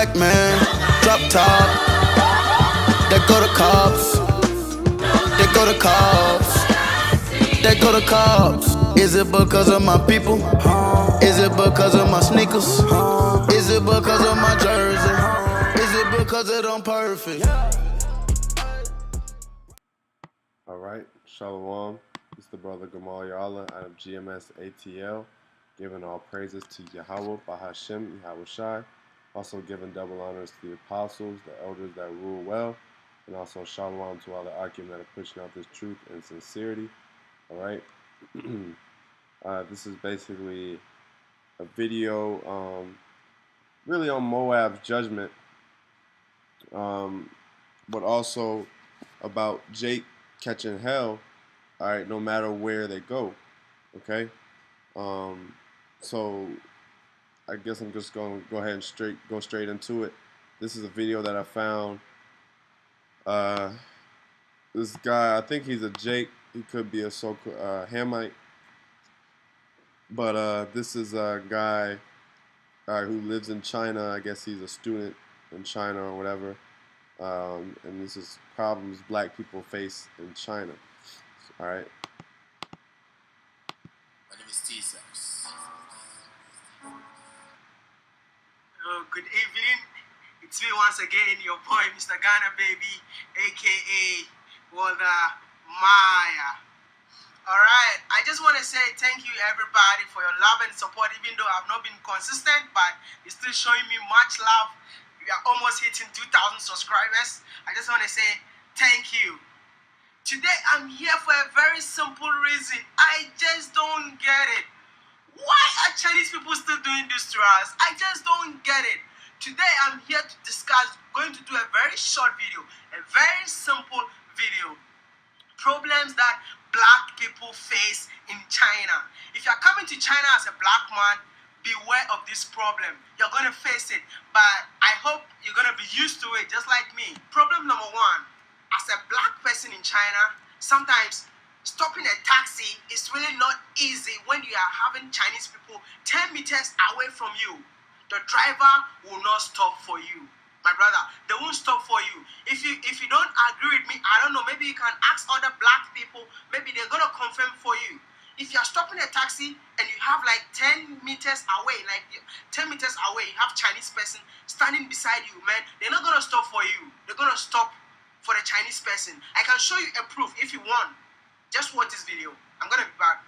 black man, drop top. There go the cops. There go the cops. There go the cops. Is it because of my people? Is it because of my sneakers? Is it because of my jersey? Is it because of them perfect? Alright, Shalom. It's the brother Gamal Ya'Allah out of GMS ATL, giving all praises to Yahawah, BAHASHAM, YAHAWASHI, also giving double honors to the apostles, the elders that rule well, and also Shalom to all the Akim that are pushing out this truth and sincerity. Alright, this is basically a video really on Moab's judgment, but also about Jake catching hell, alright, no matter where they go. Okay? So I guess I'm just gonna go ahead and go straight into it. This is a video that I found. This guy, I think he's a Jake, he could be a Hamite, but this is a guy who lives in China. I guess he's a student in China or whatever. And this is problems black people face in China. Alright. My name is T-Sex. Good evening. It's me once again, your boy, Mr. Ghana Baby, aka Maya. Alright, I just want to say thank you everybody for your love and support, even though I've not been consistent, but you're still showing me much love. We are almost hitting 2,000 subscribers. I just want to say thank you. Today I'm here for a very simple reason. I just don't get it. Why are Chinese people still doing this to us? I just don't get it. Today I'm here to discuss, going to do a very short video, a very simple video. Problems that black people face in China. If you're coming to China as a black man, beware of this problem. You're going to face it, but I hope you're going to be used to it just like me. Problem number one, as a black person in China, sometimes stopping a taxi is really not easy when you are having Chinese people 10 meters away from you. The driver will not stop for you. My brother, they won't stop for you. If you don't agree with me, I don't know, maybe you can ask other black people, maybe they're gonna confirm for you. If you're stopping a taxi and you have like 10 meters away, like 10 meters away, you have Chinese person standing beside you, man, they're not gonna stop for you. They're gonna stop for the Chinese person. I can show you a proof if you want. Just watch this video. I'm gonna be back.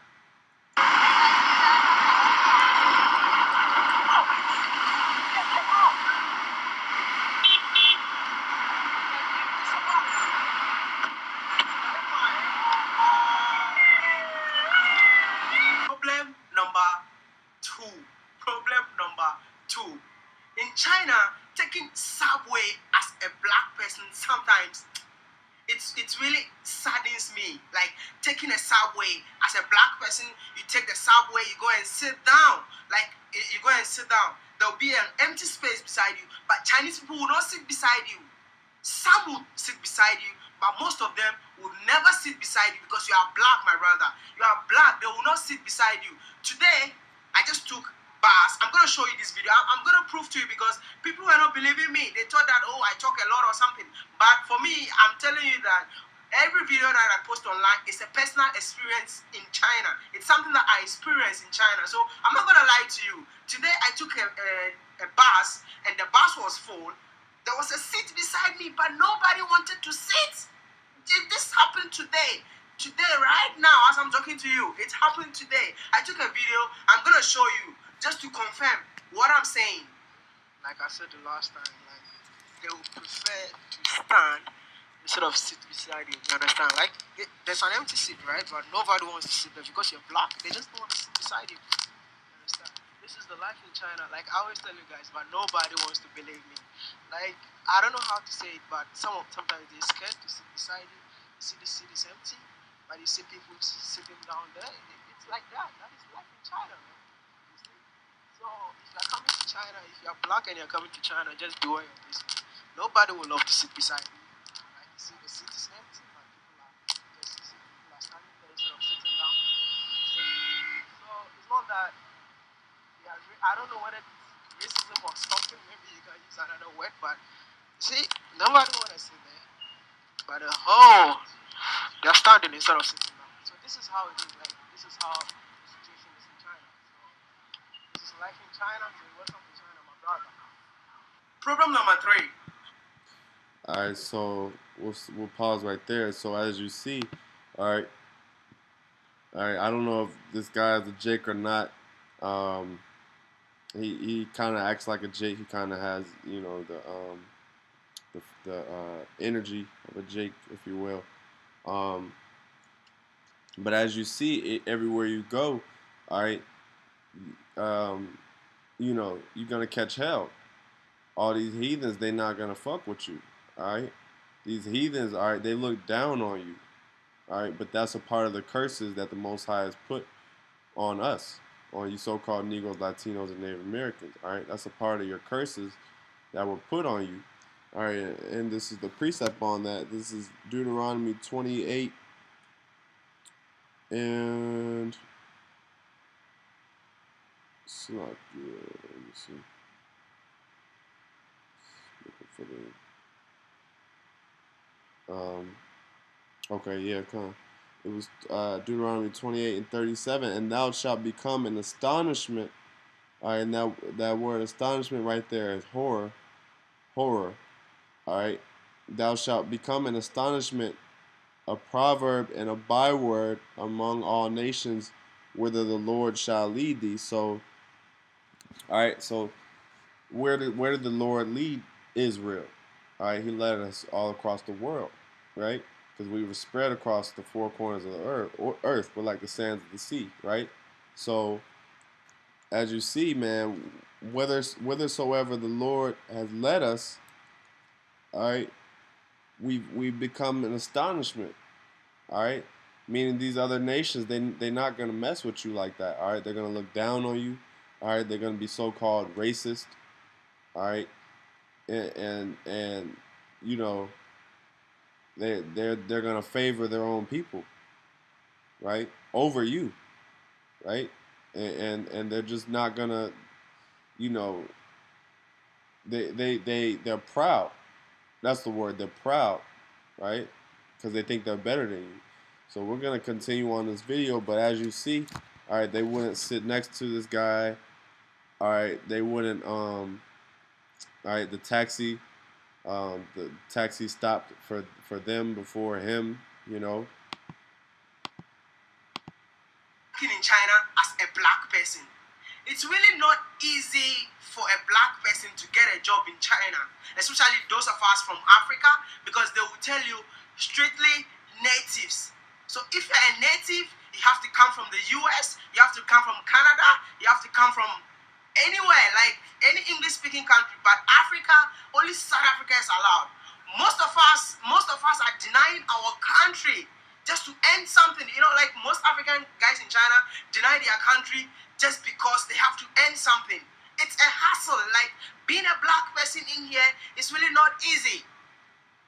Problem number two. In China, taking subway as a black person sometimes it really saddens me. Like taking a subway as a black person, you take the subway, you go and sit down. Like you go and sit down. There'll be an empty space beside you, but Chinese people will not sit beside you. Some will sit beside you, but most of them will never sit beside you because you are black, my brother. You are black, they will not sit beside you. Today, I just took bus. I'm going to show you this video. I'm going to prove to you because people were not believing me. They thought that, oh, I talk a lot or something. But for me, I'm telling you that every video that I post online is a personal experience in China. It's something that I experienced in China. So I'm not going to lie to you. Today, I took a bus and the bus was full. There was a seat beside me, but nobody wanted to sit. This happened today. Today, right now, as I'm talking to you, it happened today. I took a video. I'm going to show you just to confirm what I'm saying. Like I said the last time, like they would prefer to stand instead of sit beside you. You understand? Like there's an empty seat, right? But nobody wants to sit there because you're black. They just don't want to sit beside you. You understand? This is the life in China. Like I always tell you guys, but nobody wants to believe me. Like I don't know how to say it, but sometimes they're scared to sit beside you. You see the seat is empty, but you see people sitting down there. It's like that. That is life in China, man. So if you're coming to China, if you're black and you're coming to China, just beware of this. Nobody will love to sit beside you. Like you see the seat is empty, but people are standing there instead of sitting down. So it's not that I don't know whether it's racism or something. Maybe you can use another it, but see, nobody want to sit there. But they're standing instead of sitting down. So this is how it is. Like this is how the situation is in China. So this is life in China. So welcome to China, my brother. Problem number 3. All right, so we'll pause right there. So as you see, all right, I don't know if this guy is a Jake or not. He kind of acts like a Jake. He kind of has, you know, the energy of a Jake, if you will. But as you see, everywhere you go, all right, you know, you're gonna catch hell. All these heathens, they not gonna fuck with you. All right, these heathens, all right, they look down on you. All right, but that's a part of the curses that the Most High has put on us, on you so-called Negroes, Latinos, and Native Americans. All right, that's a part of your curses that were put on you. All right, and this is the precept on that. This is Deuteronomy 28 and it's not good. Let me see. Looking for the okay, yeah, come on. It was Deuteronomy 28 and 37, and thou shalt become an astonishment. All right, and that word astonishment right there is horror. All right, thou shalt become an astonishment, a proverb and a byword among all nations, whither the Lord shall lead thee. So, all right, so where did the Lord lead Israel? All right, He led us all across the world, right? Because we were spread across the four corners of the earth, we're like the sands of the sea, right? So, as you see, man, whithersoever the Lord has led us, all right, we've become an astonishment, all right? Meaning these other nations, they're not gonna mess with you like that, all right? They're gonna look down on you, all right? They're gonna be so-called racist, all right? And you know, they're gonna favor their own people, right, over you, right? And they're just not gonna, you know, they're proud. That's the word. They're proud, right? Because they think they're better than you. So we're gonna continue on this video, but as you see, all right, they wouldn't sit next to this guy. All right, they wouldn't. All right, the taxi stopped for them before him. You know. In China as a black person, it's really not easy for a black person to get a job in China, especially those of us from Africa, because they will tell you strictly natives. So if you're a native, you have to come from the US, you have to come from Canada, you have to come from anywhere, like any English-speaking country. But Africa, only South Africa is allowed. Most of us are denying our country just to earn something. You know, like most African guys in China deny their country just because they have to earn something. It's a hassle. Like being a black person in here is really not easy.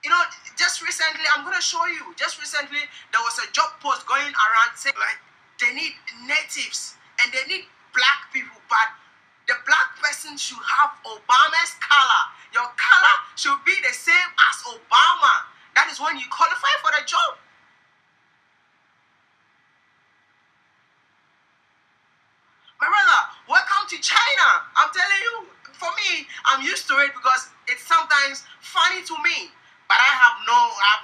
You know, just recently, I'm gonna show you. Just recently, there was a job post going around saying like they need natives and they need black people, but the black person should have Obama's color. Your color should be the same as Obama. That is when you qualify for the job. My brother, welcome to China. I'm telling you, for me, I'm used to it because it's sometimes funny to me. But I have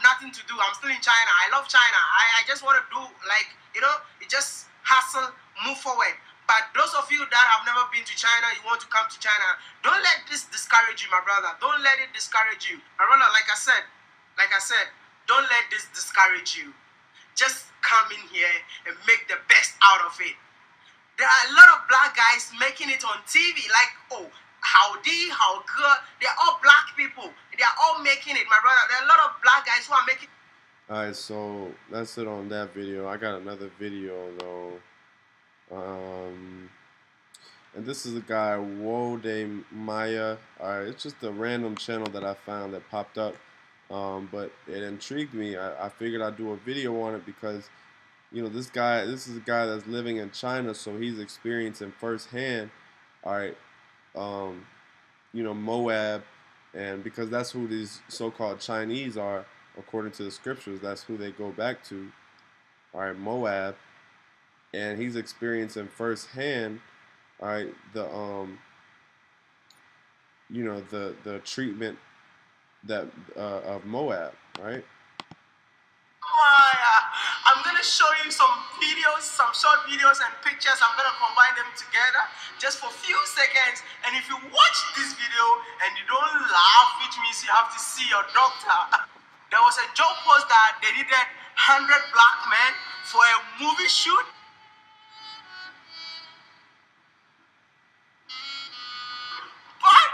nothing to do. I'm still in China. I love China. I just want to do, like, you know, it just hustle, move forward. But those of you that have never been to China, you want to come to China, don't let this discourage you, my brother. Don't let it discourage you. My brother, like I said, don't let this discourage you. Just come in here and make the best out of it. There are a lot of black guys making it on TV, like, oh, howdy, how good. They're all black people. They are all making it, my brother. There are a lot of black guys who are making it. Alright, so that's it on that video. I got another video though. And this is a guy, Wode Maya. Alright, it's just a random channel that I found that popped up. But it intrigued me. I figured I'd do a video on it because, you know, this is a guy that's living in China, so he's experiencing firsthand, alright, you know, Moab, And because that's who these so-called Chinese are, according to the scriptures, that's who they go back to. All right, Moab, and he's experiencing firsthand, all right, the the treatment that of Moab, right? I'm gonna show you some videos, some short videos and pictures. I'm gonna combine them together just for a few seconds. And if you watch this video and you don't laugh, which means you have to see your doctor. There was a job post that they needed 100 black men for a movie shoot. But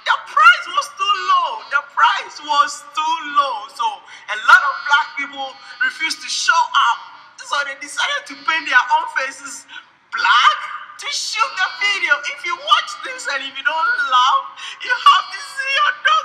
the price was too low. The price was too low. So a lot of black people refused to show up. So they decided to paint their own faces black to shoot the video. If you watch this and if you don't laugh, you have to see your doctor.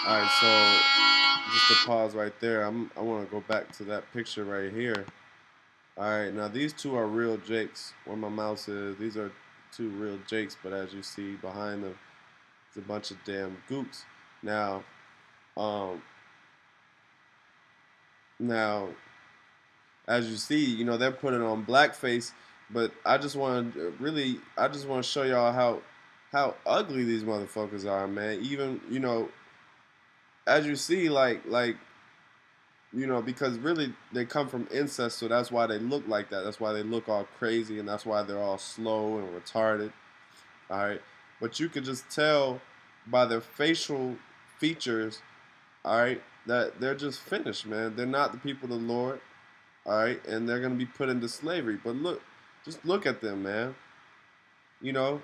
All right, so just to pause right there, I want to go back to that picture right here. All right, now these two are real Jakes. Where my mouse is, these are two real Jakes, but as you see behind them, it's a bunch of damn gooks. Now, now, as you see, you know, they're putting on blackface, but I just want to show y'all how ugly these motherfuckers are, man. Even, you know, as you see, like you know, because really they come from incest, so that's why they look like that. That's why they look all crazy, and that's why they're all slow and retarded. All right, but you can just tell by their facial features, all right, that they're just finished, man. They're not the people of the Lord, all right, and they're gonna be put into slavery. But look, just look at them, man. You know,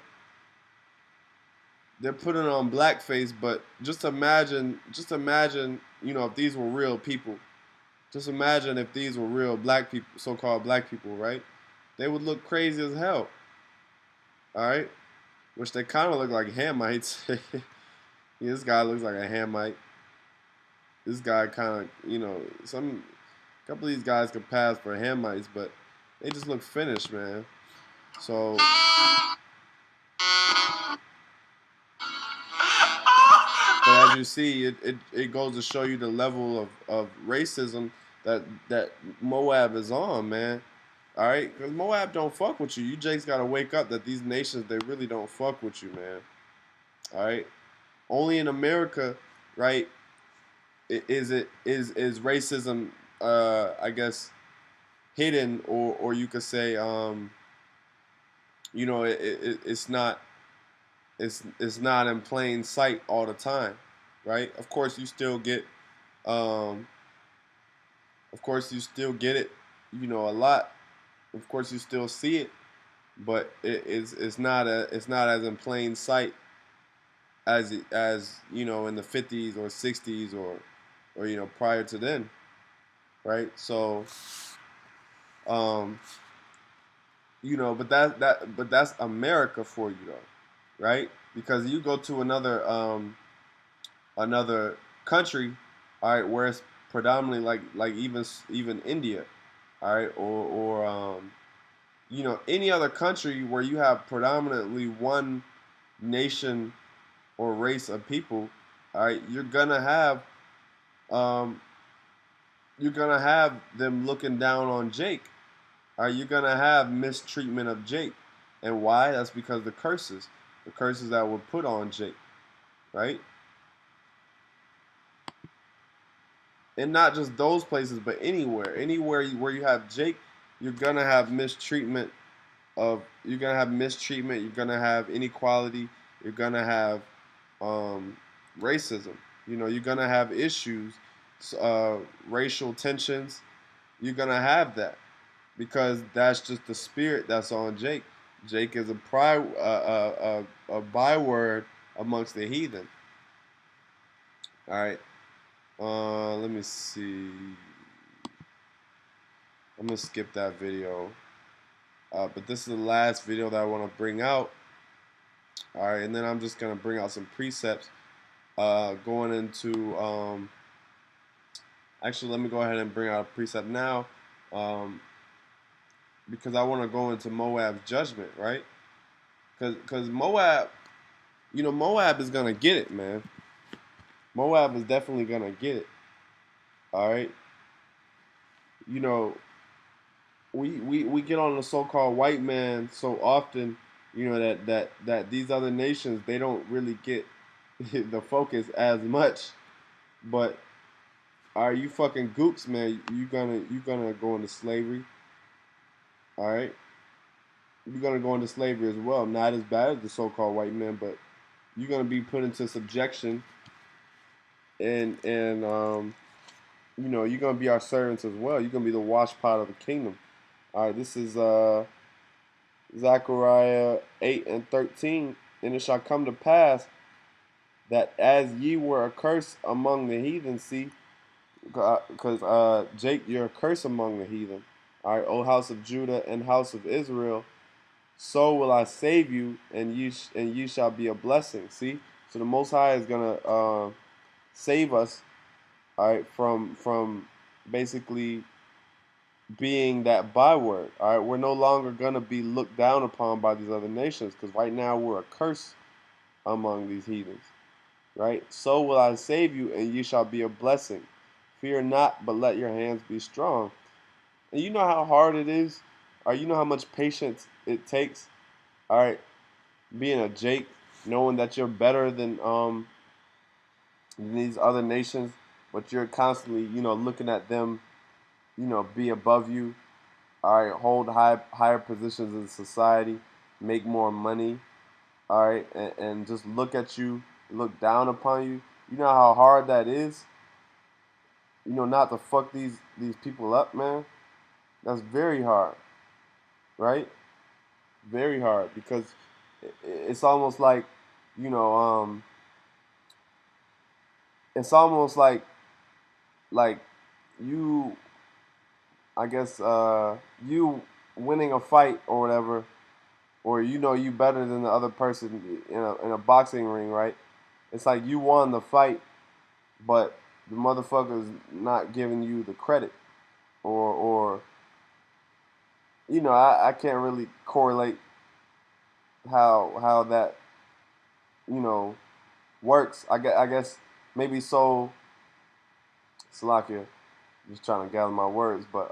they're putting on blackface, but just imagine, you know, if these were real people. Just imagine if these were real black people, so-called black people, right? They would look crazy as hell. All right, which they kind of look like Hamites. Yeah, this guy looks like a Hamite. This guy kind of, you know, a couple of these guys could pass for Hamites, but they just look finished, man. So, but as you see, it goes to show you the level of racism that Moab is on, man. All right, because Moab don't fuck with you. You Jakes gotta wake up that these nations, they really don't fuck with you, man. All right, only in America, right? Is racism, I guess, hidden, or you could say, you know, it's not in plain sight all the time, right? Of course, you still get, it, you know, a lot. Of course, you still see it, but it's not as in plain sight as you know, in the 50s or 60s or you know, prior to then, right? So, you know, but that's America for you though, right? Because you go to another country, all right, where it's predominantly like even India, all right, or you know, any other country where you have predominantly one nation or race of people, all right, you're gonna have them looking down on Jake. All right, you're gonna have mistreatment of Jake, and why? That's because the curses that were put on Jake, right? And not just those places, but anywhere where you have Jake, you're gonna have mistreatment you're gonna have inequality, you're gonna have racism. You know, you're gonna have issues, racial tensions. You're gonna have that because that's just the spirit that's on Jake. Jake is a byword, amongst the heathen. All right. Let me see. I'm gonna skip that video. But this is the last video that I want to bring out. All right, and then I'm just gonna bring out some precepts. Going into actually, let me go ahead and bring out a precept now, because I want to go into Moab's judgment, right? Because Moab, Moab is gonna get it, man. Moab is definitely gonna get it. All right. You know, we get on the so-called white man so often, that these other nations, they don't really get the focus as much. But are you fucking goops, man? You gonna go into slavery? All right, you're gonna go into slavery as well. Not as bad as the so-called white man, but you're gonna be put into subjection, and you're gonna be our servants as well. You're gonna be the wash pot of the kingdom. All right, this is Zechariah 8:13, and it shall come to pass that as ye were accursed among the heathen, see, because Jake, you're a curse among the heathen. All right, O house of Judah and house of Israel, so will I save you, and ye shall be a blessing. See, so the Most High is gonna save us, all right, from basically being that byword. All right, we're no longer gonna be looked down upon by these other nations, because right now we're a curse among these heathens. Right? So will I save you, and ye shall be a blessing. Fear not, but let your hands be strong. And you know how hard it is, or you know how much patience it takes. All right, being a Jake, knowing that you're better than these other nations, but you're constantly, looking at them, be above you. All right, hold higher positions in society, make more money. All right, and just look at you, look down upon you. You know how hard that is. Not to fuck these people up, man. That's very hard, right? Very hard, because it's almost like, you know, it's almost like you, I guess, you winning a fight or whatever, or you better than the other person in a boxing ring, right? It's like you won the fight, but the motherfucker's not giving you the credit, or I can't really correlate how that works. I guess maybe so. Salakia, just trying to gather my words, but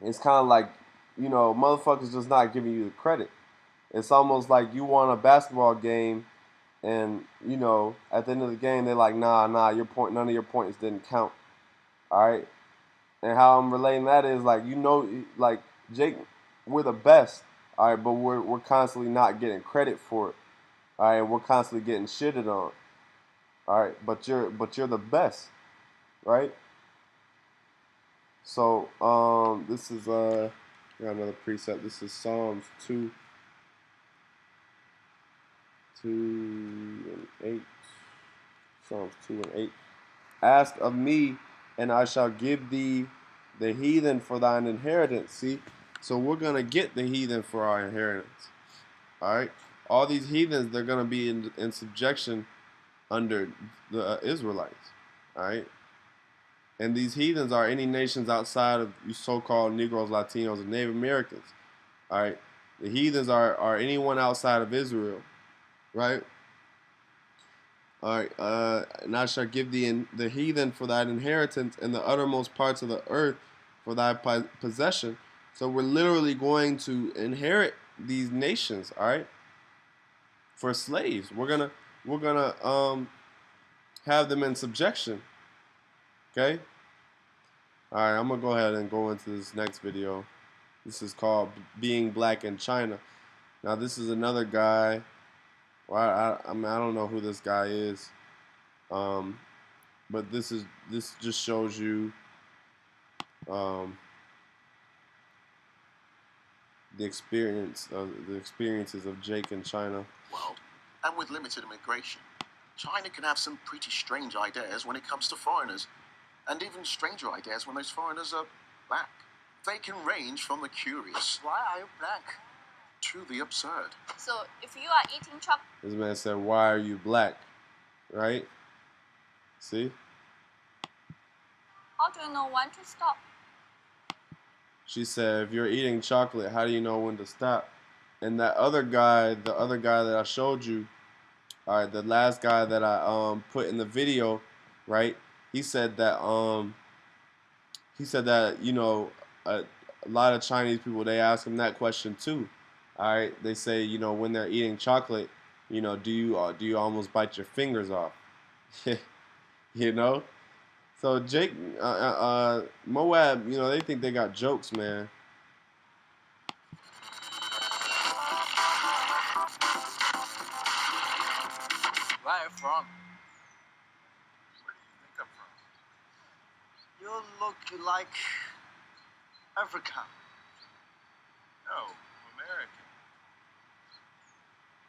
it's kind of like motherfuckers just not giving you the credit. It's almost like you won a basketball game, and at the end of the game they're like, nah, none of your points didn't count. All right, and how I'm relating that is like like Jake, we're the best. All right, but we're constantly not getting credit for it. All right, we're constantly getting shitted on. All right, but you're the best, right? So this is got another precept. This is Psalms 2:8. Psalms 2:8. Ask of me, and I shall give thee the heathen for thine inheritance. See, so we're gonna get the heathen for our inheritance. All right, all these heathens, they're gonna be in subjection under the Israelites. All right, and these heathens are any nations outside of you so-called Negroes, Latinos, and Native Americans. All right, the heathens are anyone outside of Israel, right? All right, and I shall give thee the heathen for thine inheritance, and the uttermost parts of the earth for thy possession. So we're literally going to inherit these nations, all right, for slaves. We're gonna have them in subjection. Okay. All right, I'm gonna go ahead and go into this next video. This is called "Being Black in China." Now, this is another guy. Well, I mean, I don't know who this guy is, but this just shows you the experiences of Jake in China. Well, And with limited immigration, China can have some pretty strange ideas when it comes to foreigners, and even stranger ideas when those foreigners are black. They can range from the curious Why are you black? to the absurd. So if you are eating chocolate, This man said, "Why are you black?" Right? See? how do you know when to stop? She said, "If you're eating chocolate, how do you know when to stop?" And that other guy, the other guy that I showed you, all right, the last guy that I put in the video, right? He said that a lot of Chinese people, they ask him that question too. All right, they say, when they're eating chocolate, do you almost bite your fingers off? you know. So Jake, Moab, they think they got jokes, man. Where are you from? Where do you think I'm from? You look like African. No, I'm American.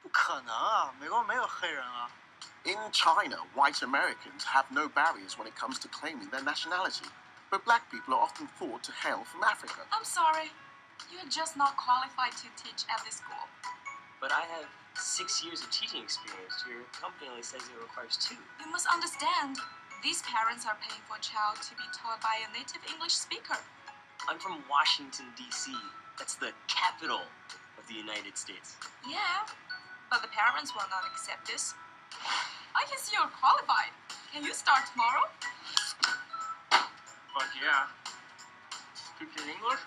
不可能啊，美国没有黑人啊。 In China, white Americans have no barriers when it comes to claiming their nationality, but black people are often thought to hail from Africa. I'm sorry. You're just not qualified to teach at this school. But I have 6 years of teaching experience. Your company only says it requires 2. You must understand, these parents are paying for a child to be taught by a native English speaker. I'm from Washington, D.C. That's the capital of the United States. Yeah, but the parents will not accept this. I can see you're qualified. Can you start tomorrow? Fuck yeah. Speaking English?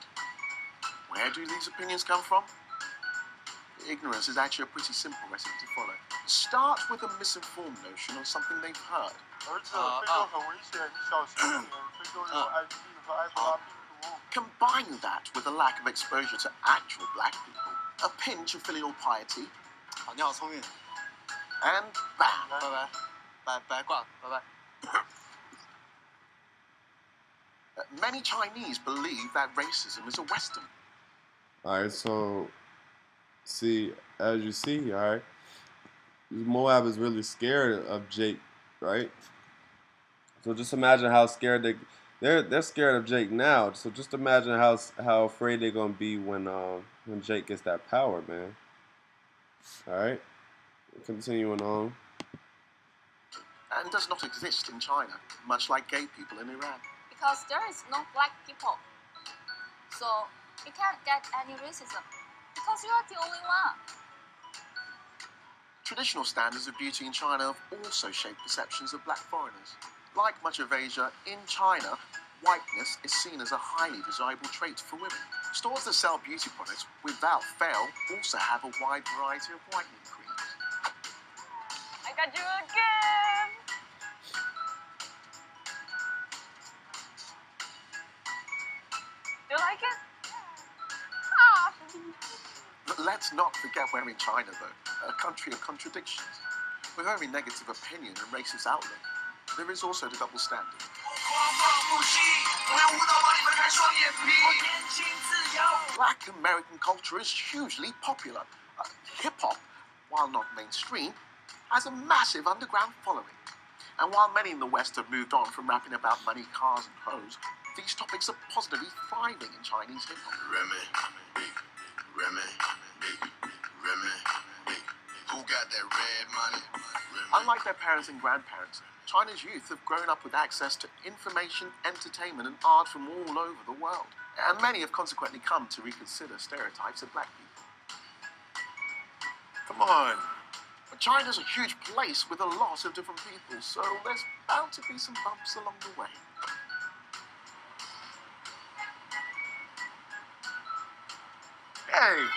Where do these opinions come from? Ignorance is actually a pretty simple recipe to follow. Start with a misinformed notion on something they've heard. 儿子，非洲很危险，你小心一点。非洲有艾滋病和埃博拉病毒。 Combine that with a lack of exposure to actual black people, a pinch of filial piety, 好，你好聪明。 and bam! 拜拜，拜挂了，拜拜。 Many Chinese believe that racism is a Western. All right, so see, as you see, all right, Moab is really scared of Jake, right? So just imagine how scared they're scared of Jake now. So just imagine how afraid they're gonna be when Jake gets that power, man. All right, continuing on. And does not exist in China, much like gay people in Iran. Because there is no black people. So you can't get any racism. Because you are the only one. Traditional standards of beauty in China have also shaped perceptions of black foreigners. Like much of Asia, in China, whiteness is seen as a highly desirable trait for women. Stores that sell beauty products, without fail, also have a wide variety of whitening creams. I got you again. Do you like it? Ah. But let's not forget we're in China, though, a country of contradictions. With every negative opinion and racist outlook, there is also the double standard. Black American culture is hugely popular. Hip-hop, while not mainstream, has a massive underground following. And while many in the West have moved on from rapping about money, cars, and hoes, these topics are positively thriving in Chinese hip-hop. Remy, who got that red money? Unlike their parents and grandparents, China's youth have grown up with access to information, entertainment, and art from all over the world. And many have consequently come to reconsider stereotypes of black people. Come on. But China's a huge place with a lot of different people, so there's bound to be some bumps along the way. Hey!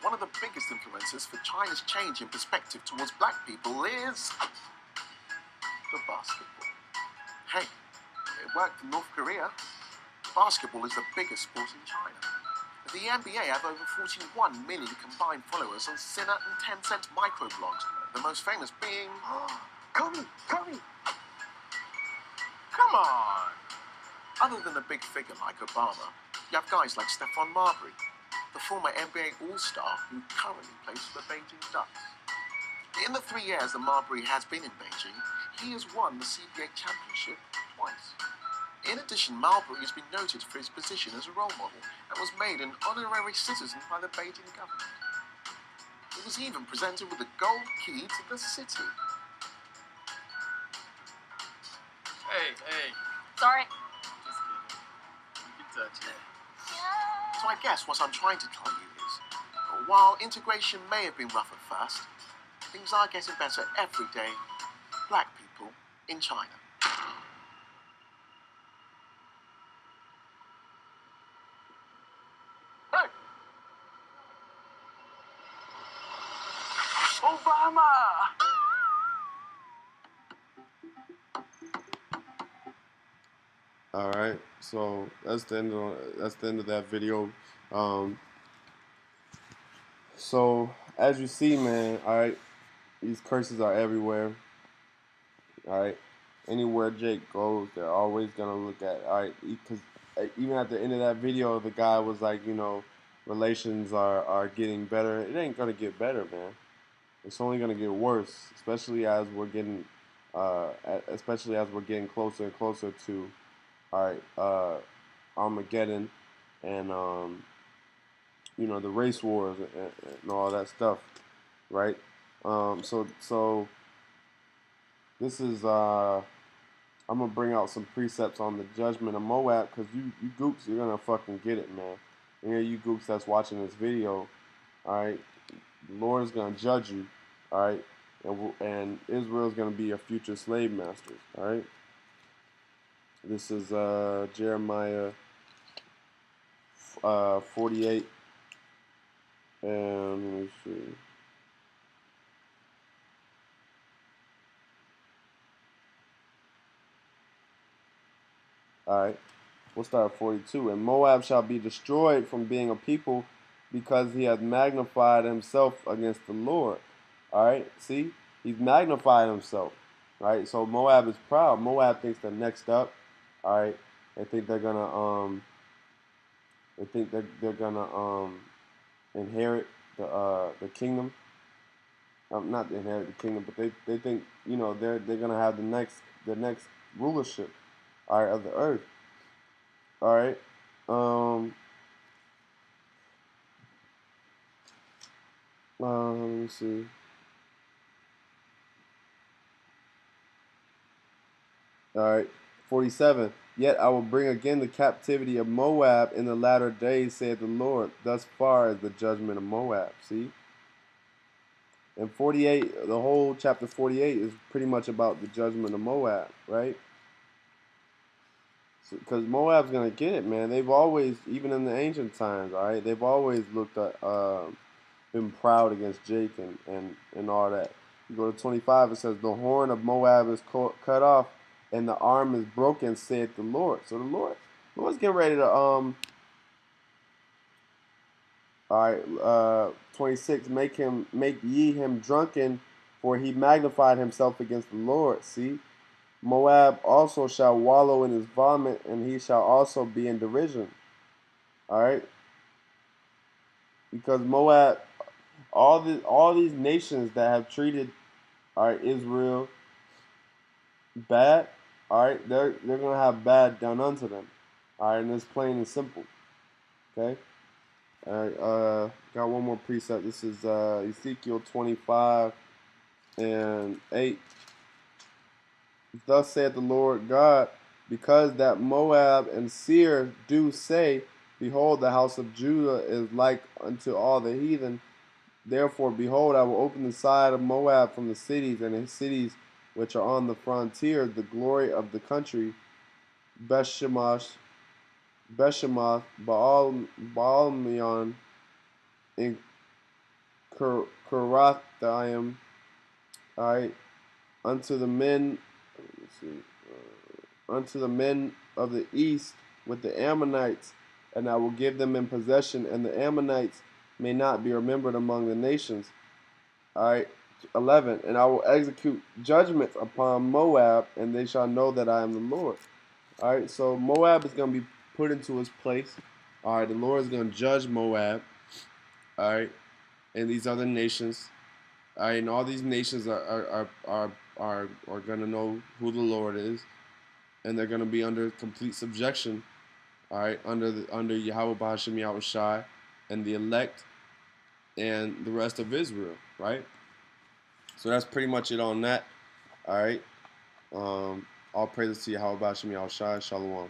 One of the biggest influences for China's change in perspective towards black people is the basketball. Hey, it worked in North Korea. Basketball is the biggest sport in China. The NBA have over 41 million combined followers on Sinner and Tencent microblogs, the most famous being... Kobe! Come on! Other than a big figure like Obama, you have guys like Stephon Marbury, the former NBA All-Star who currently plays for the Beijing Ducks. In the 3 years that Marbury has been in Beijing, he has won the CBA championship twice. In addition, Marbury has been noted for his position as a role model and was made an honorary citizen by the Beijing government. He was even presented with a gold key to the city. Hey. Sorry. Just kidding. You can touch it. Yeah. So I guess what I'm trying to tell you is, while integration may have been rough at first, things are getting better every day. Black people in China. Hey! Obama! All right, so that's the end of that video. So as you see, man, all right, these curses are everywhere. All right, anywhere Jake goes, they're always gonna look at. All right, because even at the end of that video, the guy was like, you know, relations are getting better. It ain't gonna get better, man. It's only gonna get worse, especially as we're getting closer and closer to, all right, Armageddon, and you know, the race wars and all that stuff, right? So this is I'm gonna bring out some precepts on the judgment of Moab, because you goops, you're gonna fucking get it, man. And yeah, you goops that's watching this video, all right, the Lord is gonna judge you, all right, and Israel's gonna be your future slave masters, all right. This is Jeremiah 48, and let me see. All right, we'll start at 42. And Moab shall be destroyed from being a people, because he has magnified himself against the Lord. All right, see, he's magnified himself. All right, so Moab is proud. Moab thinks they're next up. All right, they think they're gonna inherit the kingdom. Not inherit the kingdom, but they think, you know, they're gonna have the next rulership, all right, of the earth. All right. Let me see. All right. 47. Yet I will bring again the captivity of Moab in the latter days, saith the Lord. Thus far is the judgment of Moab. See? And 48, the whole chapter 48 is pretty much about the judgment of Moab, right? Because Moab's going to get it, man. They've always, even in the ancient times, all right, they've always looked at, been proud against Jake and all that. You go to 25, it says, the horn of Moab is cut off, and the arm is broken, saith the Lord. So the Lord's getting ready to, all right, 26, make ye him drunken, for he magnified himself against the Lord. See? Moab also shall wallow in his vomit, and he shall also be in derision. All right? Because Moab, all these nations that have treated, all right, Israel bad, all right, they're gonna have bad done unto them. All right, and it's plain and simple. Okay. All right. Got one more precept. This is Ezekiel 25 and 8. Thus saith the Lord God, because that Moab and Seir do say, behold, the house of Judah is like unto all the heathen. Therefore, behold, I will open the side of Moab from the cities, and his cities which are on the frontier, the glory of the country, Bethshemoth, Baalmeon, in Kirathim, all right, unto the men. Unto the men of the east with the Ammonites, and I will give them in possession, and the Ammonites may not be remembered among the nations. All right, 11, and I will execute judgments upon Moab, and they shall know that I am the Lord. All right, so Moab is going to be put into his place. All right, the Lord is going to judge Moab. all right, and these other nations, all right, and all these nations are gonna know who the Lord is, and they're gonna be under complete subjection, all right, under Yahweh BAHASHAM YAHWASHI and the elect and the rest of Israel, right? So that's pretty much it on that, all right. All praises to Yahweh BAHASHAM YAHWASHI. Shalom.